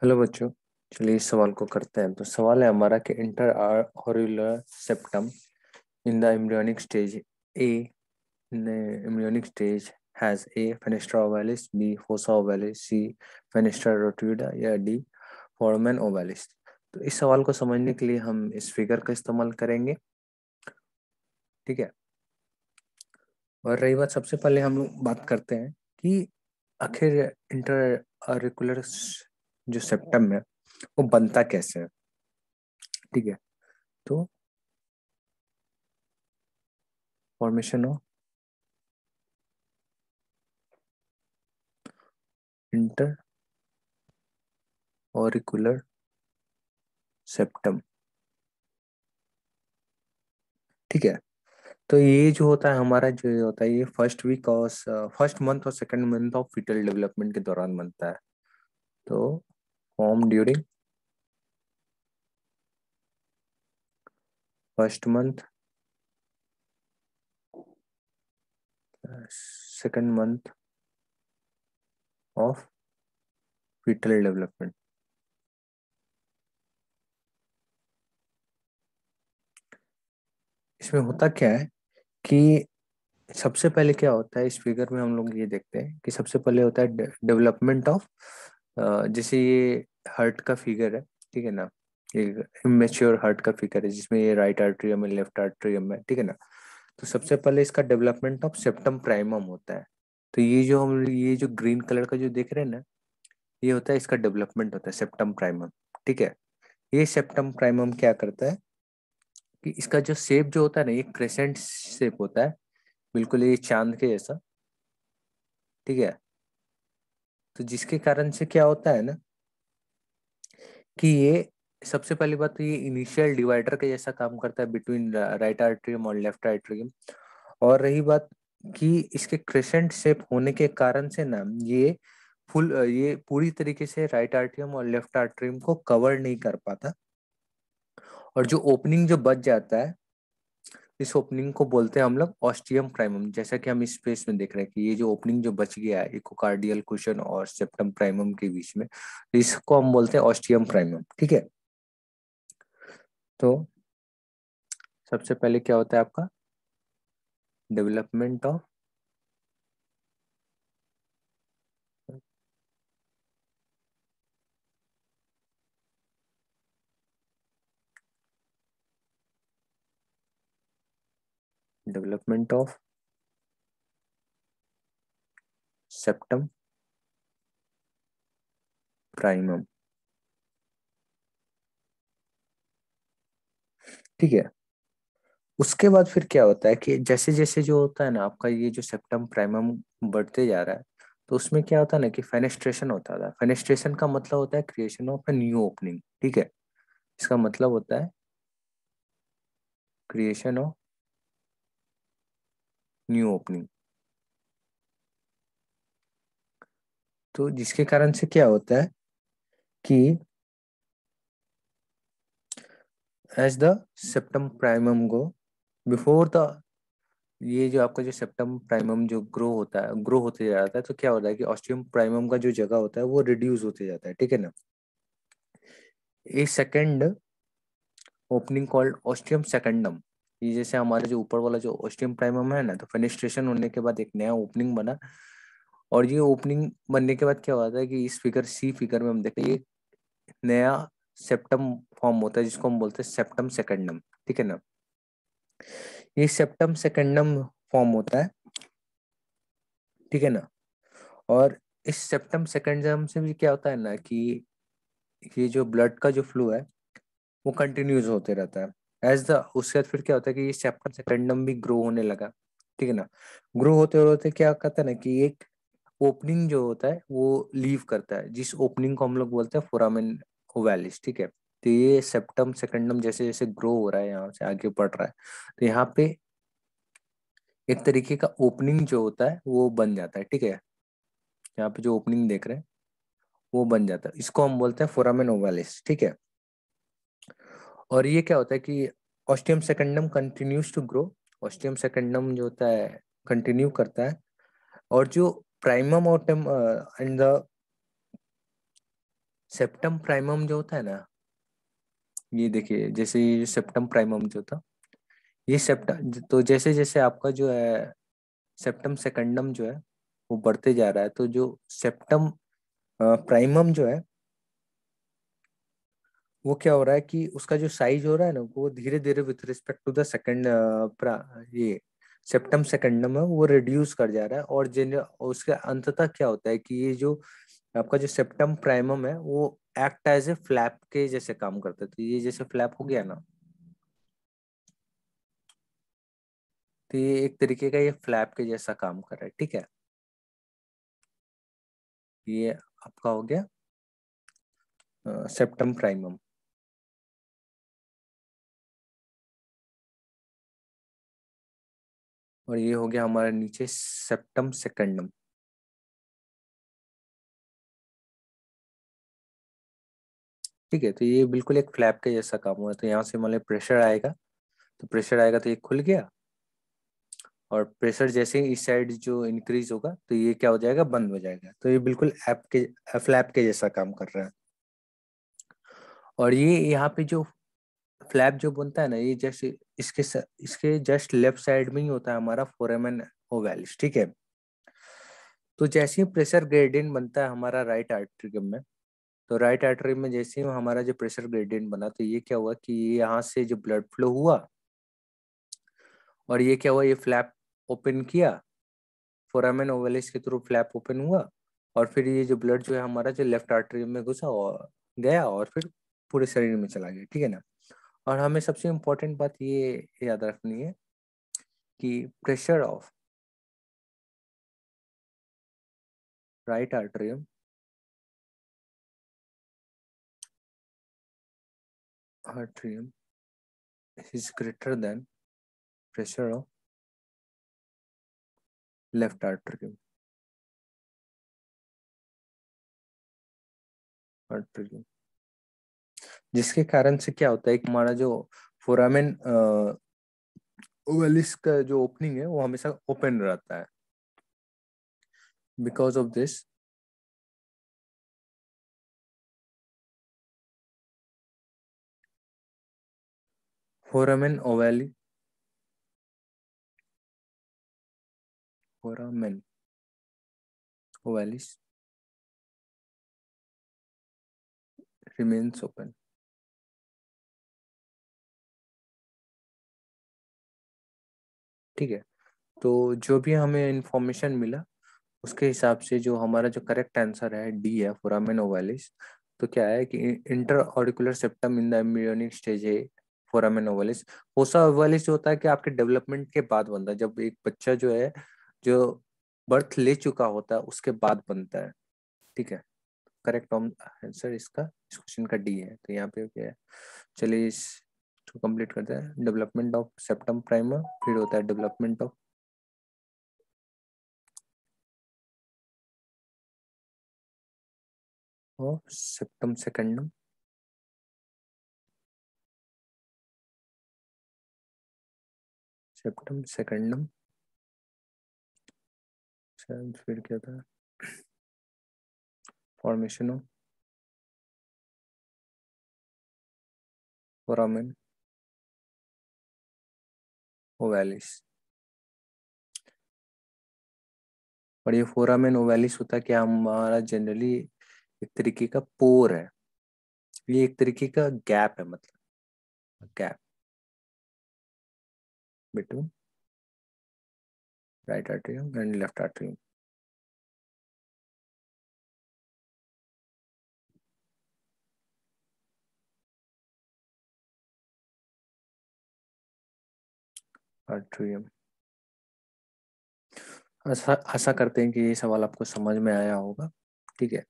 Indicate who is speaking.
Speaker 1: Hello बच्चों। चलिए इस सवाल को करते हैं। तो सवाल है हमारा कि इंटर ऑर्युलर septum in the embryonic stage A embryonic stage has a fenestra ovalis, B fossa ovalis, C fenestra rotunda या डी फोरामेन ओवालिस। तो इस सवाल को समझने के लिए हम इस फिगर का इस्तेमाल करेंगे। ठीक है। और रही बात, सबसे पहले हम लोग बात करते हैं कि आखिर इंटर ऑर्बिकुलर जो सेप्टम है वो बनता कैसे है। ठीक है। तो formation of inter auricular septum. ठीक है। तो ये जो होता है हमारा, जो ये होता है, ये फर्स्ट मंथ और second month of fetal development के दौरान बनता है। तो form during first month, second month of fetal development. इसमें होता क्या है कि सबसे पहले क्या होता है, इस फिगर में हम लोग ये देखते हैं कि सबसे पहले होता है डेवलपमेंट ऑफ, जैसे ये हार्ट का फिगर है। ठीक है ना। ये इमेच्योर हार्ट का फिगर है जिसमें ये राइट आर्टरियम है, लेफ्ट आर्टरियम है। ठीक है ना। तो सबसे पहले इसका डेवलपमेंट ऑफ सेप्टम प्राइमम होता है। तो ये जो ग्रीन कलर का जो देख रहे हैं ना, ये होता है, इसका डेवलपमेंट होता है सेप्टम प्राइमम। ठीक है। ये सेप्टम प्राइमम क्या करता है कि इसका जो शेप जो होता है ना, ये क्रेसेंट शेप होता है, बिल्कुल ये चांद के जैसा। ठीक है। तो जिसके कारण से क्या होता है ना कि ये, सबसे पहली बात तो ये इनिशियल डिवाइडर के जैसा काम करता है बिटवीन राइट आर्टरियम और लेफ्ट आर्टरियम। और रही बात कि इसके क्रेसेंट शेप होने के कारण से ना, ये पूरी तरीके से राइट आर्टरियम और लेफ्ट आर्टरियम को कवर नहीं कर पाता। और जो ओपनिंग जो बच जाता है, इस ओपनिंग को बोलते हैं हम लोग ऑस्टियम प्राइमम। जैसा कि हम इस स्पेस में देख रहे हैं कि ये जो ओपनिंग जो बच गया है इकोकार्डियल कुशन और सेप्टम प्राइमम के बीच में, तो इसको हम बोलते हैं ऑस्टियम प्राइमम। ठीक है। तो सबसे पहले क्या होता है आपका development of development of septum primum. ठीक है। उसके बाद फिर क्या होता है कि जैसे जैसे जो होता है ना आपका, ये जो सेप्टम प्राइमम बढ़ते जा रहा है, तो उसमें क्या होता है ना कि फेनेस्ट्रेशन होता है। फेनेस्ट्रेशन का मतलब होता है creation of a new opening. ठीक है। इसका मतलब होता है क्रिएशन ऑफ न्यू ओपनिंग। तो जिसके कारण से क्या होता है कि as the septum primum go before the, ये जो आपका जो सेप्टम प्राइमम जो ग्रो होते जाता है, तो क्या होता है कि ऑस्टियम प्राइमम का जो जगह होता है वो रिड्यूस होते जाता है। ठीक है ना। A second opening called ostium secundum, ये जैसे हमारे जो ऊपर वाला जो ऑस्टियम प्राइमम है ना, तो फेनेस्ट्रेशन होने के बाद एक नया ओपनिंग बना। और ये ओपनिंग बनने के बाद क्या होता है कि इस फिगर में हम देखते हैं, ये नया सेप्टम फॉर्म होता है जिसको हम बोलते हैं सेप्टम सेकेंडम। ठीक है ना। ये सेप्टम सेकेंडम फॉर्म होता है। ठीक है ना। और इस सेप्टम सेकेंडम से भी क्या होता है ना कि ये जो ब्लड का जो फ्लो है वो कंटिन्यूज होते रहता है एज द, उसके बाद फिर क्या होता है कि ये सेप्टम सेकेंडम भी ग्रो होने लगा। ठीक है ना। ग्रो होते होते क्या कहता है ना कि एक ओपनिंग जो होता है वो लीव करता है, जिस ओपनिंग को हम लोग बोलते हैं फोरामेन ओवैलिस। ठीक है। तो ये सेप्टम सेकेंडम जैसे जैसे ग्रो हो रहा है, यहाँ से आगे बढ़ रहा है, तो यहाँ पे एक तरीके का ओपनिंग जो होता है वो बन जाता है। ठीक है। यहाँ पे जो ओपनिंग देख रहे हैं वो बन जाता है, इसको हम बोलते हैं फोरामेन ओवैलिस। ठीक है। और ये क्या होता है कि ostium secundum continues to grow, ostium secundum जो होता है कंटिन्यू करता है। और जो primum and the septum primum जो होता है ना, ये देखिए जैसे ये सेप्टम प्राइमम जो था, ये सेप्टम, तो जैसे जैसे आपका जो है सेप्टम सेकंडम जो है वो बढ़ते जा रहा है, तो जो सेप्टम प्राइमम जो है वो क्या हो रहा है कि उसका जो साइज हो रहा है ना, वो धीरे धीरे with respect to the second, ये सेप्टम सेकंडम है वो रिड्यूस कर जा रहा है। और जिन उसके अंततः क्या होता है कि ये जो आपका जो सेप्टम प्राइमम है वो एक्ट एज ए फ्लैप के जैसे काम करता है। तो ये जैसे फ्लैप हो गया ना, तो ये एक तरीके का ये फ्लैप के जैसा काम कर रहा है, ठीक है। ये आपका हो गया सेप्टम प्राइमम। और ये हो गया हमारे नीचे सेप्टम सेकंडम। ठीक है, तो ये बिल्कुल एक फ्लैप के जैसा काम हुआ। तो यहाँ से मान लो प्रेशर आएगा, तो प्रेशर आएगा तो ये खुल गया, और प्रेशर जैसे ही इस साइड जो इंक्रीज होगा तो ये क्या हो जाएगा, बंद हो जाएगा। तो ये बिल्कुल ऐप के फ्लैप के जैसा काम कर रहा है। और ये यहाँ पे जो फ्लैप जो बनता है ना, ये जैसे इसके जस्ट लेफ्ट साइड में ही होता है हमारा फोरामेन ओवैलिस, ठीक है। तो जैसे ही प्रेशर ग्रेडियंट बनता है हमारा राइट आर्टरी में, तो राइट आर्टरी में जैसे ही हमारा जो प्रेशर ग्रेडियंट बना, तो ये क्या हुआ कि ये यहाँ से जो ब्लड फ्लो हुआ, और ये क्या हुआ, ये फ्लैप ओपन किया, फोरामेन ओवलिस के थ्रू फ्लैप ओपन हुआ, और फिर ये जो ब्लड जो है हमारा जो लेफ्ट आर्टरी में घुसा और गया, और फिर पूरे शरीर में चला गया, ठीक है ना। और हमें सबसे इम्पोर्टेंट बात ये याद रखनी है कि pressure of right atrium atrium is greater than pressure of left atrium atrium. जिसके कारण से क्या होता है कि हमारा जो फोरामेन ओवलिस का जो ओपनिंग है वो हमेशा ओपन रहता है। Because of this foramen ovale foramen ovalis remains open, ठीक है। तो जो भी हमें इंफॉर्मेशन मिला उसके हिसाब से जो हमारा जो करेक्ट आंसर है डी है, फोरामेन ओवलिस। तो क्या है कि inter auricular septum in the embryonic stage है फोरामेन ओवलिस। फोसा ओवलिस जो होता है कि आपके डेवलपमेंट के बाद बनता है, जब एक बच्चा जो है जो बर्थ ले चुका होता है उसके बाद बनता है, ठीक है। करेक्ट आंसर इसका इस क्वेश्चन का डी है। तो यहाँ पे क्या है, चलिए इस तो कंप्लीट करते हैं। डेवलपमेंट ऑफ सेप्टम प्राइमर, फिर होता है डेवलपमेंट ऑफ सेप्टम सेकंडम, सेप्टम सेकंडम, फिर क्या था, फॉर्मेशन ऑफ फोरामेन ओवैलिस। और ये फोरामेन ओवैलिस होता है कि हमारा जनरली एक तरीके का पोर है, ये एक तरीके का गैप है, मतलब gap between right atrium and left atrium. Atrium. आशा आशा करते हैं कि ये सवाल आपको समझ में आया होगा, ठीक है।